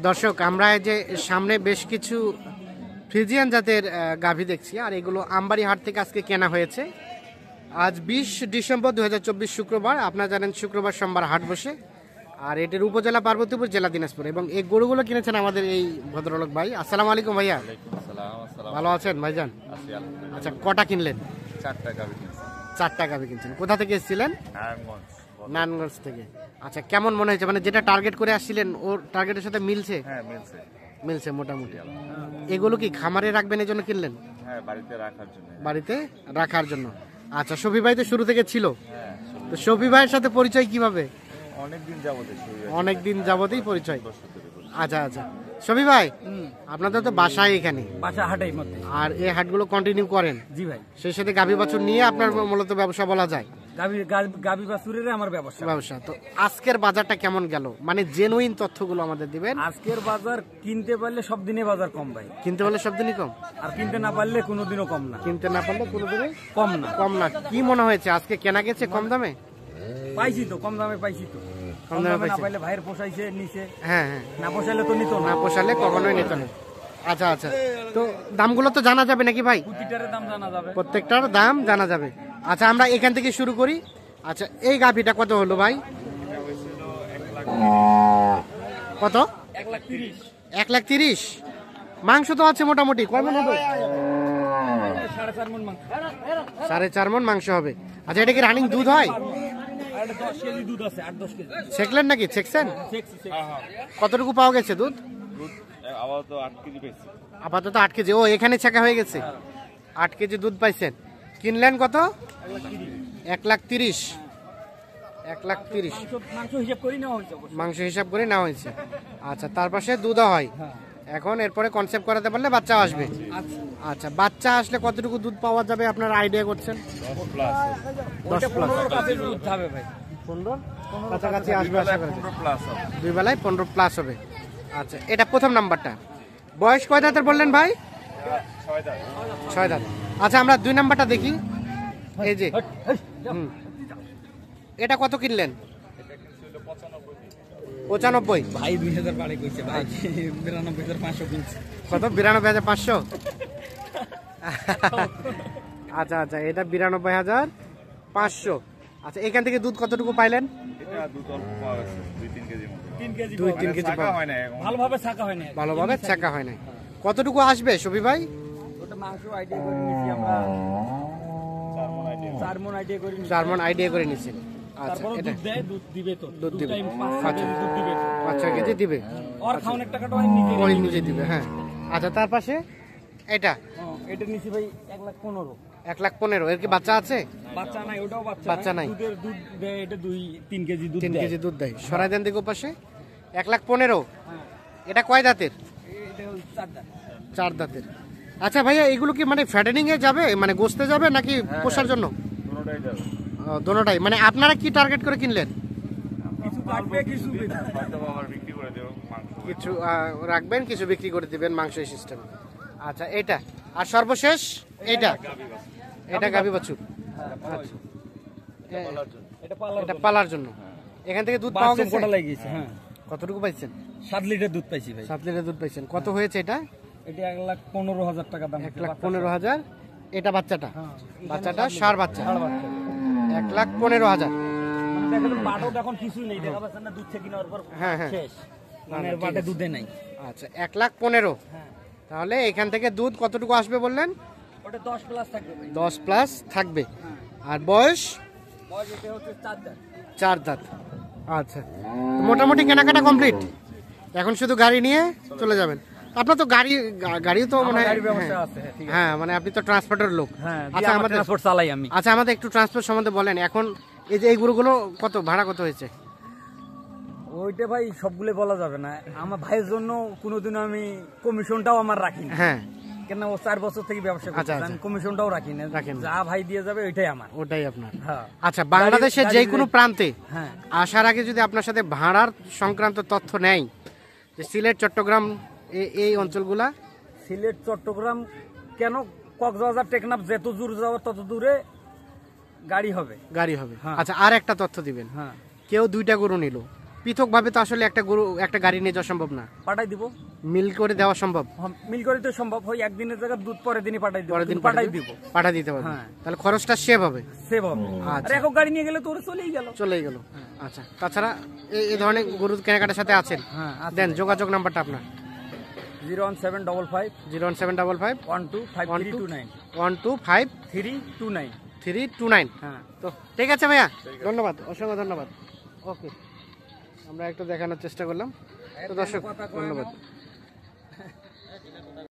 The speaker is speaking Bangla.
দর্শক আমরা এই যে সামনে বেশ কিছু ফ্রিজিয়ান জাতের গাভী দেখছি, আর এগুলো আমবাড়ি হাট থেকে আজকে কেনা হয়েছে। আজ 20 ডিসেম্বর 2024 শুক্রবার। আপনারা জানেন শুক্রবার সোমবার হাট বসে, আর এটির উপজেলা পার্বতীপুর, জেলা দিনাজপুর। এবং এই গরুগুলো কিনেছেন আমাদের এই ভদ্রলোক ভাই। আসসালামু আলাইকুম ভাইয়া। ভালো আছেন ভাইজান? আচ্ছা, কটা কিনলেন? 4টা গাভী কিনছেন। কোথা থেকে এসেছিলেন? নারায়ণগঞ্জ থেকে। আচ্ছা, কেমন মনে হয়েছে? মানে যেটা টার্গেট করে আসছিলেন ওর টার্গেটের সাথে মিলছে? হ্যাঁ, মিলছে মোটামুটি। এগুলো কি খামারে রাখবেন এই জন্য কিনলেন? হ্যাঁ, বাড়িতে রাখার জন্য। আচ্ছা, শফি ভাই তো শুরু থেকে ছিল, তো শফি ভাইয়ের সাথে পরিচয় কিভাবে? অনেকদিন যাবতই পরিচয়। আচ্ছা আচ্ছা, শফি ভাই আপনাদের তো বাসায় এখানে, বাসা হাটের মধ্যে, আর এই হাটগুলো কন্টিনিউ করেন? জি ভাই। সেই সাথে গাভী বাছুর নিয়ে আপনার মূলত ব্যবসা বলা যায়? গাভী বাছুরের আমার ব্যবসা। তো আজকের বাজারটা কেমন গেল? মানে জেনুইন তথ্যগুলো আমাদের দিবেন। আজকের বাজার কিনতে পারলে সব দিনে বাজার কম ভাই। কিনতে পারলে সব দিনই কম, আর কিনতে না পারলে কোনোদিনও কম না। কিনতে না পারলে কোনোদিনই কম না। কি মনে হয়েছে আজকে কেনা গেছে কম দামে? পাইছি তো, কম দামে পাইছি তো। কম দামে না পাইলে ভাইয়ের পোষাইছে নিচে। হ্যাঁ, না পোষাইলে তো নিত না। না পোষালে কখনোই নিত না। আচ্ছা আচ্ছা, তো দামগুলো তো জানা যাবে নাকি ভাই? প্রতিটার দাম জানা যাবে, প্রত্যেকটার দাম জানা যাবে। আচ্ছা, আমরা এখান থেকে শুরু করি। আচ্ছা, এই গাভীটা কত হলো ভাই? কত? 1,30,000। মাংস তো আছে মোটামুটি, কয় মন হবে? 4.5 মণ মাংস। 4.5 মণ মাংস হবে। আচ্ছা, এটা কি রানিং দুধ হয়? 10 কেজি দুধ আছে, 8-10 কেজি। ছেকলেন নাকি? ছেকছেন? কতটুকু পাওয়া গেছে দুধ? আপাতত 8 কেজি। ও, এখানে ছেঁকা হয়ে গেছে। 8 কেজি দুধ পাইছেন। কিনলেন কত? 1,30,000। 1,30,000 মাংস হিসাব করে নেওয়া হয়েছে। আচ্ছা, তার পাশে দুধও হয়। এখন এরপরে কনসেপ্ট করাতে পারলে বাচ্চা আসবে। আচ্ছা, বাচ্চা আসলে কতটুকু দুধ পাওয়া যাবে আপনার আইডিয়া করছেন? 10 প্লাস ভাই। 15 কাছাকাছি আসবে আশা করি। 2 বেলায় 15 প্লাস হবে। আচ্ছা, এটা প্রথম নাম্বারটা। বয়স কয় দাঁতের বললেন ভাই? 6 দাঁত। আচ্ছা, আমরা 2 নাম্বারটা দেখি। এই যে এটা কত কিনলেন? 95 ভাই। 2000 বাড়ি কইছে ভাই। 92,500 কিনছে। কত? 92,500। আচ্ছা আচ্ছা, এটা 92,500। আচ্ছা, এখান থেকে দুধ কতটুকু পাইলেন? এটা দুধ অল্প পাওয়া গেছে, 2-3 কেজি মতো। 2-3 কেজি হয় না, ভালোভাবে ছাকা হয় না। ভালোভাবে ছাকা হয় না। কতটুকু আসবে শফি ভাই? ওটা মাংস আইডিয়া করে নিছি আমরা। 4 মণ আইডিয়া করে নিছি। 4 মণ আইডিয়া করে নিছি। আচ্ছা, তারপর এটা দুধ দিবে তো। দুধ দিবে। 5 কেজি দুধ দিবে। 5 কেজি দিবে। আর খাওয়ানোর টাকাটা ওই নিজে দিবে। হ্যাঁ। আচ্ছা, তার পাশে এটা? এটা নিছি ভাই 1,15,000। 1,15,000। এর কি বাচ্চা আছে? বাচ্চা নাই, ওটাও বাচ্চা নাই। দুধের দুধ দেয় এটা 2-3 কেজি দুধ 3 দেয়। কেজি দুধ দেয়। সরাই দেন দিকে পাশে। 1,15,000। এটা কয় দাঁতের? এটা 4 দাঁত। 4 দাঁতের। আচ্ছা ভাইয়া, এগুলো কি মানে ফ্যাটেনিং এ যাবে, মানে গোস্তে যাবে নাকি পোষার জন্য? দুটোটাই যাবে। দোনোটাই। মানে আপনারা কি টার্গেট করে কিনলেন? কিছু কাটবে, কিছু হয়তো আবার বিক্রি করে দেব মাংস। কিছু রাখবেন, কিছু বিক্রি করে দিবেন মাংস সিস্টেম। আচ্ছা, এটা আর সর্বশেষ এটা? এটা গাভী বাছুর। আচ্ছা, এটা পালার জন্য। এখান থেকে দুধ পাওয়া গেছে? কটা লাগিয়েছে? হ্যাঁ। কতটুকু পাইছেন? 7 লিটার দুধ পাইছি ভাই। 7 লিটার দুধ পাইছেন। কত হয়েছে এটা? এটা 1,15,000 টাকা দাম। 1,15,000। এটা বাচ্চাটা? বাচ্চাটা ষাঁড় বাচ্চা। 1,15,000। দেখেন বাটও এখন কিছুই নেই, দেখা যাচ্ছে না, দুধ থেকে নেওয়ার পর শেষ। মানে বাটে দুধে নাই। আচ্ছা, 1,15,000। হ্যাঁ। তাহলে এখান থেকে দুধ কতটুকু আসবে বললেন? ওটা 10 প্লাস থাকবে ভাই। 10 প্লাস থাকবে। আর বয়স? বয়স এটা হচ্ছে 4 দাঁত। 4 দাঁত। আচ্ছা, মোটামুটি কেনাকাটা কমপ্লিট। এখন শুধু গাড়ি নিয়ে চলে যাবেন। আপনার তো গাড়িও তো মানে হ্যাঁ, মানে আপনি তো ট্রান্সপোর্টের লোক। আচ্ছা, আমাদের ট্রান্সপোর্ট চালাই আমি। আচ্ছা, আমাদের একটু ট্রান্সপোর্ট সম্বন্ধে বলেন। এখন এই যে এই গরুগুলো কত ভাড়া কত হয়েছে? ওইটা ভাই সবগুলো বলা যাবে না। আমার ভাইয়ের জন্য কোনোদিনও আমি কমিশনটাও আমার রাখি না। হ্যাঁ, কেন ও 4 বছর থেকে ব্যবসা করছে, আমি কমিশনটাও রাখি না। যা ভাই দিয়ে যাবে ওইটাই আমার। ওটাই আপনার। হ্যাঁ। আচ্ছা, বাংলাদেশের যে কোনো প্রান্তে হ্যাঁ আসার আগে যদি আপনার সাথে ভাড়ার সংক্রান্ত তথ্য নেই, যে সিলেট, চট্টগ্রাম এই অঞ্চলগুলা? সিলেট, চট্টগ্রাম কেন, কক্সবাজার, টেকনাফ, যত দূর যাওয়ার তত দূরে গাড়ি হবে। আচ্ছা, আর একটা তথ্য দিবেন। কেউ 2টা গরু নিল, পৃথকভাবে তো আসলে একটা গরু একটা গাড়ি নিয়ে যাওয়া সম্ভব না, পাঠাই দিব। মিল করে দেওয়া সম্ভব, মিল করে তো সম্ভব হয়, একদিনের জায়গায় দুধ পরের দিনই পাঠাই দিব, পরের দিন পাঠাই দিব, পাঠা দিতে পারবে, হ্যাঁ। তাহলে খরচটা সেভ হবে, সেভ হবে। আচ্ছা। আর একক গাড়ি নিয়ে গেলে তো ওরা চলেই গেল। চলেই গেল। আচ্ছা, তাছাড়া এই ধরনের গরু কেনাকাটার সাথে আছেন? হ্যাঁ, দেন যোগাযোগ নাম্বারটা আপনার। 01755 01755 125329 125 329। 329। হ্যাঁ, তো ঠিক আছে ভাইয়া, ধন্যবাদ, অসংখ্য ধন্যবাদ। ওকে, আমরা একটু দেখানোর চেষ্টা করলাম। তো দর্শক, ধন্যবাদ।